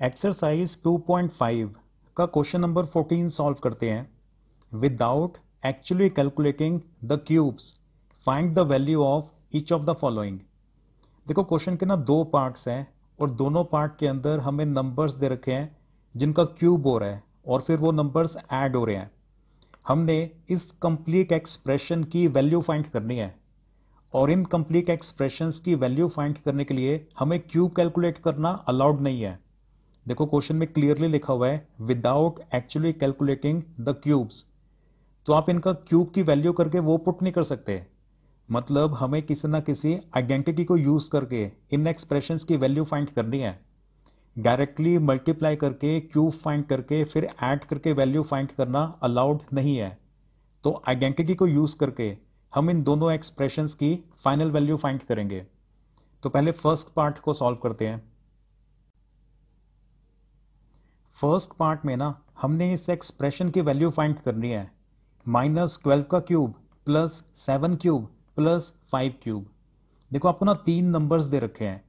Exercise 2.5 का question number 14 solve करते हैं। Without actually calculating the cubes find the value of each of the following. देखो question के ना दो पार्ट्स हैं और दोनों पार्ट के अंदर हमें नंबर्स दे रखे हैं जिनका क्यूब हो रहा है और फिर वो नंबर्स ऐड हो रहे हैं। हमने इस कंप्लीट एक्सप्रेशन की वैल्यू फाइंड करनी है और इन कंप्लीट एक्सप्रेशंस की वैल्यू फाइंड करने के लिए हमें क्यूब कैलकुलेट करना अलाउड नहीं है। देखो क्वेश्चन में क्लियरली लिखा हुआ है without actually calculating the cubes, तो आप इनका क्यूब की वैल्यू करके वो पुट नहीं कर सकते। मतलब हमें किसी ना किसी आइडेंटिटी को यूज करके इन एक्सप्रेशंस की वैल्यू फाइंड करनी है। डायरेक्टली मल्टीप्लाई करके क्यूब फाइंड करके फिर ऐड करके वैल्यू फाइंड करना अलाउड नहीं है। तो आइडेंटिटी को यूज करके हम इन दोनों एक्सप्रेशंस की फाइनल वैल्यू फाइंड करेंगे। तो पहले फर्स्ट पार्ट को सॉल्व करते हैं। फर्स्ट पार्ट में ना हमने इस एक्सप्रेशन की वैल्यू फाइंड करनी है -12 का cube plus 7 cube plus 5 cube. देखो आपको ना तीन नंबर्स दे रखे हैं।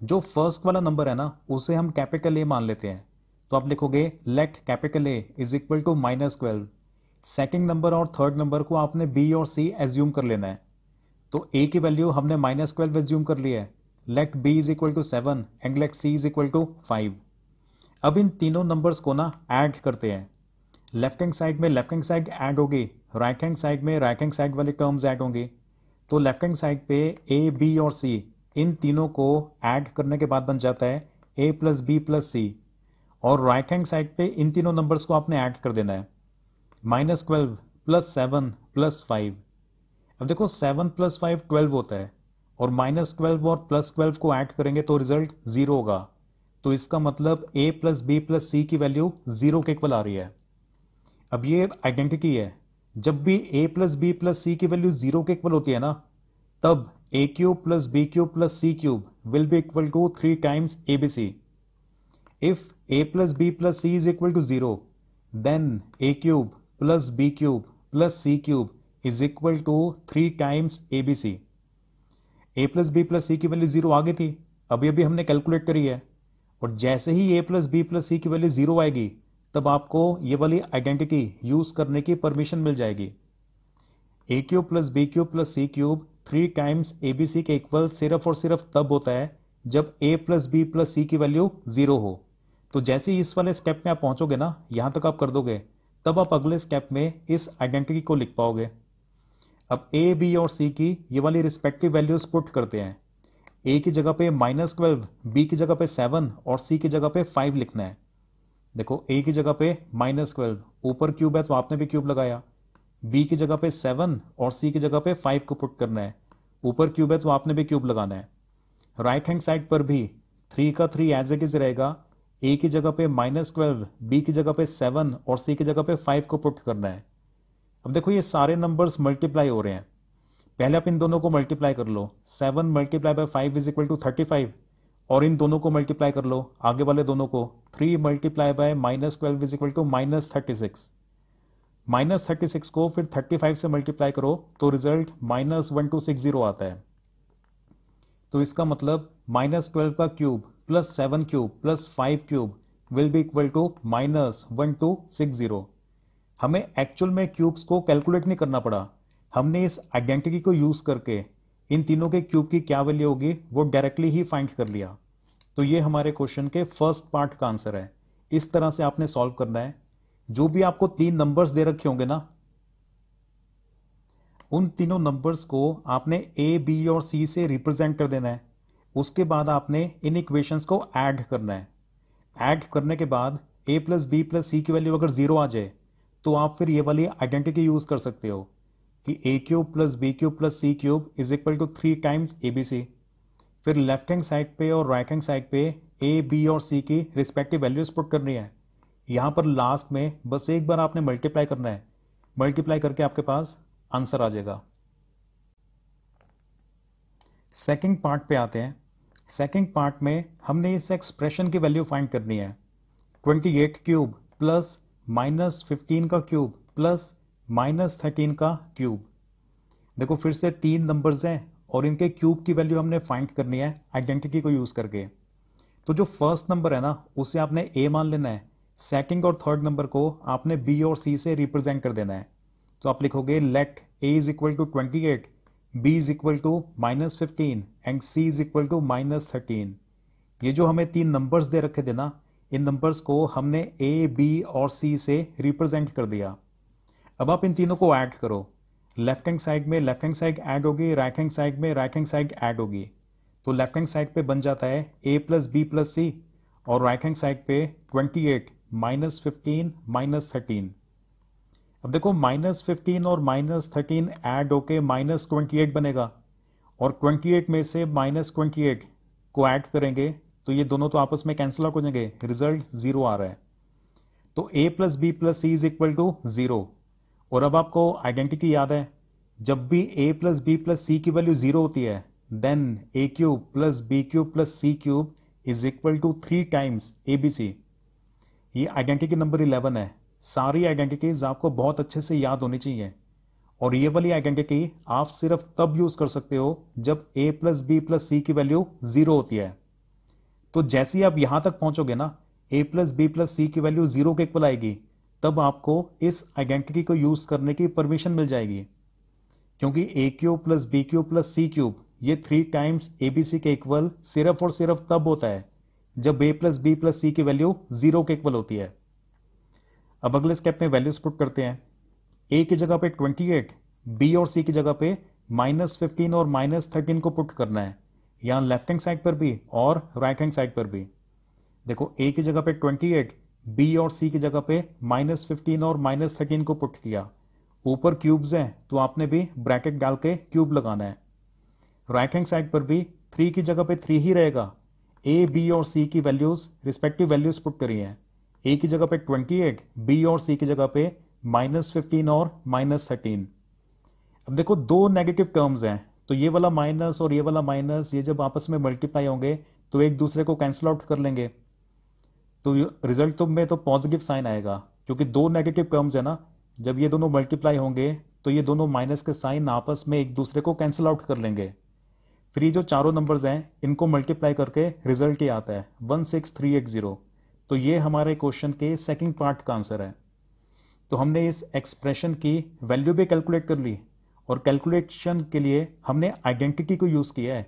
जो फर्स्ट वाला नंबर है ना उसे हम कैपिटल ए मान लेते हैं, तो आप लिखोगे let capital A is equal to -12। Second number और थर्ड नंबर को आपने बी और सी एज्यूम कर लेना है। तो ए की वैल्यू हमने -12 एज्यूम कर ली है। Let B is equal to 7 and let C is equal to 5। अब इन तीनों नंबर्स को ना ऐड करते हैं। लेफ्ट हैंड साइड में लेफ्ट हैंड साइड ऐड होगी, राइट हैंड साइड में राइट हैंड साइड वाले टर्म्स ऐड होंगे। तो लेफ्ट हैंड साइड पे ए बी और सी इन तीनों को ऐड करने के बाद बन जाता है ए प्लस बी प्लस सी, और राइट हैंड साइड पे इन तीनों नंबर्स को आपने ऐड कर देना है -12 प्लस 7 प्लस 5। अब देखो 7 प्लस 5 12 होता है और -12 और +12 को ऐड करेंगे तो रिजल्ट 0 होगा। तो इसका मतलब a plus B plus C की वैल्यू 0 के इक्वल आ रही है। अब ये आइडेंटिटी है, जब भी a plus B plus C की वैल्यू 0 के इक्वल होती है ना तब a cube plus B cube plus C cube will be equal to 3 times abc। If a plus B plus C is equal to 0 then a cube plus B cube plus C cube is equal to 3 times abc। a plus B plus C की value 0 आ गई थी, अभी अभी हमने calculate करी है, और जैसे ही a plus B plus C की वैल्यू 0 आएगी तब आपको ये वाली आइडेंटिटी यूज करने की परमिशन मिल जाएगी। a cube plus B cube plus C cube 3 times abc के इक्वल सिर्फ और सिर्फ तब होता है जब a plus B plus C की वैल्यू 0 हो। तो जैसे ही इस वाले स्टेप में आप पहुंचोगे ना, यहां तक आप कर दोगे, तब आप अगले स्टेप में इस आइडेंटिटी को लिख पाओगे। अब a बी और c की ये वाली रिस्पेक्टिव वैल्यूज पुट करते हैं। a की जगह पे -12, b की जगह पे 7 और c की जगह पे 5 लिखना है। देखो a की जगह पे -12, ऊपर क्यूब है तो आपने भी क्यूब लगाया। b की जगह पे 7 और c की जगह पे 5 को पुट करना है, ऊपर क्यूब है तो आपने भी क्यूब लगाना है। राइट हैंड साइड पर भी 3 का 3 एज इट इज रहेगा। a की जगह पे -12, b की जगह पे 7 और c की जगह पे 5 को पुट करना है। अब देखो ये सारे नंबर्स मल्टीप्लाई हो रहे हैं, पहले आप इन दोनों को मल्टीप्लाई कर लो। 7 multiply by 5 is equal to 35, और इन दोनों को मल्टीप्लाई कर लो, आगे वाले दोनों को। 3 multiply by -12 is equal to -36। -36 को फिर 35 से मल्टीप्लाई करो तो रिजल्ट -1260 आता है। तो इसका मतलब -12 का cube plus 7 cube plus 5 cube will be equal to -1260। हमें एक्चुअल में क्यूब्स को कैलकुलेट नहीं करना पड़ा, हमने इस आइडेंटिटी को यूज करके इन तीनों के क्यूब की क्या वैल्यू होगी वो डायरेक्टली ही फाइंड कर लिया। तो ये हमारे क्वेश्चन के फर्स्ट पार्ट का आंसर है। इस तरह से आपने सॉल्व करना है। जो भी आपको तीन नंबर्स दे रखे होंगे ना, उन तीनों नंबर्स को आपने ए बी और सी से रिप्रेजेंट कर देना है। उसके बाद आपने इन इक्वेशंस को ऐड करना है। ऐड करने के बाद a plus B plus C की वैल्यू अगर 0 आ जाए तो आप फिर ये वाली आइडेंटिटी यूज कर सकते हो कि a cube plus B cube plus C cube is equal to 3 times abc। फिर लेफ्ट हैंड साइड पे और राइट हैंड साइड पे a b और c की रिस्पेक्टिव वैल्यूज पुट करनी है। यहां पर लास्ट में बस एक बार आपने मल्टीप्लाई करना है, मल्टीप्लाई करके आपके पास आंसर आ जाएगा। सेकंड पार्ट पे आते हैं। सेकंड पार्ट में हमने इस एक्सप्रेशन की वैल्यू फाइंड करनी है। 28 क्यूब प्लस -15 का क्यूब प्लस -13 का क्यूब। देखो फिर से तीन नंबर्स हैं और इनके क्यूब की वैल्यू हमने फाइंड करनी है आइडेंटिटी को यूज करके। तो जो फर्स्ट नंबर है ना उसे आपने ए मान लेना है, सेकंड और थर्ड नंबर को आपने बी और सी से रिप्रेजेंट कर देना है। तो आप लिखोगे let A is equal to 28, B is equal to -15 and C is equal to -13। ये जो हमें तीन नंबर्स दे रखे थे ना, इन नंबर्स को हमने ए बी और सी से रिप्रेजेंट कर दिया। अब आप इन तीनों को ऐड करो, लेफ्ट हैंड साइड में लेफ्ट हैंड साइड ऐड होगी, राइट हैंड साइड में राइट हैंड साइड ऐड होगी। तो लेफ्ट हैंड साइड पे बन जाता है a प्लस बी प्लस सी, और राइट हैंड साइड पे 28 -15 -13। अब देखो -15 और -13 ऐड होके -28 बनेगा, और 28 में से -28 को ऐड करेंगे तो ये दोनों तो आपस में कैंसिल आउट हो जाएंगे, रिजल्ट 0 आ रहा है। तो a plus B plus C is equal to 0। और अब आपको आइडेंटिटी याद है, जब भी a plus B plus C की वैल्यू 0 होती है then a cube plus B cube plus C cube is equal to 3 times ABC। ये आइडेंटिटी नंबर 11 है। सारी आइडेंटिटीज आपको बहुत अच्छे से याद होनी चाहिए, और ये वाली आइडेंटिटी आप सिर्फ तब यूज कर सकते हो जब a plus B plus C की वैल्यू 0 होती है। तो जैसे ही आप यहां तक पहुंचोगे ना, a plus B plus C की वैल्यू 0 के इक्वल आएगी, तब आपको इस आइडेंटिटी को यूज करने की परमिशन मिल जाएगी, क्योंकि a cube plus B cube plus C cube ये 3 टाइम्स ABC के इक्वल सिर्फ और सिर्फ तब होता है जब a plus B plus C की वैल्यू 0 के इक्वल होती है। अब अगले स्टेप में वैल्यूज पुट करते हैं। a की जगह पे 28, b और c की जगह पे -15 और -13 को पुट करना है, यहां लेफ्ट हैंड साइड पर भी और राइट हैंड साइड पर भी। देखो a की जगह पे 28, b और c की जगह पे -15 और -13 को पुट किया। ऊपर क्यूब्स हैं तो आपने भी ब्रैकेट डाल के क्यूब लगाना है। राइट हैंड साइड पर भी 3 की जगह पे 3 ही रहेगा। a b और c की वैल्यूज रिस्पेक्टिव वैल्यूज पुट करी हैं। a की जगह पे 28, b और c की जगह पे -15 और -13। अब देखो दो नेगेटिव टर्म्स हैं, तो ये वाला माइनस और ये वाला माइनस, ये जब आपस में मल्टीप्लाई होंगे तो एक दूसरे को कैंसिल आउट कर लेंगे, तो रिजल्ट तो में तो पॉजिटिव साइन आएगा, क्योंकि दो नेगेटिव टर्म्स है ना, जब ये दोनों मल्टीप्लाई होंगे तो ये दोनों माइनस के साइन आपस में एक दूसरे को कैंसिल आउट कर लेंगे। फिर ये जो चारों नंबर्स हैं इनको मल्टीप्लाई करके रिजल्ट ये आता है 16380। तो ये हमारे क्वेश्चन के सेकंड पार्ट का आंसर है। तो हमने इस एक्सप्रेशन की वैल्यू भी कैलकुलेट कर ली, और कैलकुलेशन के लिए हमने आइडेंटिटी को यूज किया है,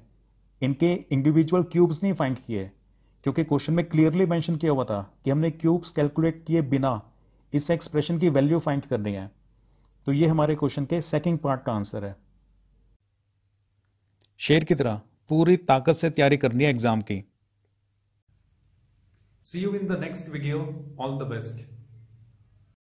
इनके इंडिविजुअल क्यूब्स नहीं फाइंड किए, क्योंकि क्वेश्चन में क्लियरली मेंशन किया हुआ था कि हमने क्यूब्स कैलकुलेट किए बिना इस एक्सप्रेशन की वैल्यू फाइंड करनी है। तो ये हमारे क्वेश्चन के सेकंड पार्ट का आंसर है। शेर की तरह पूरी ताकत से तैयारी करनी है एग्जाम की। See you in the next video. All the best.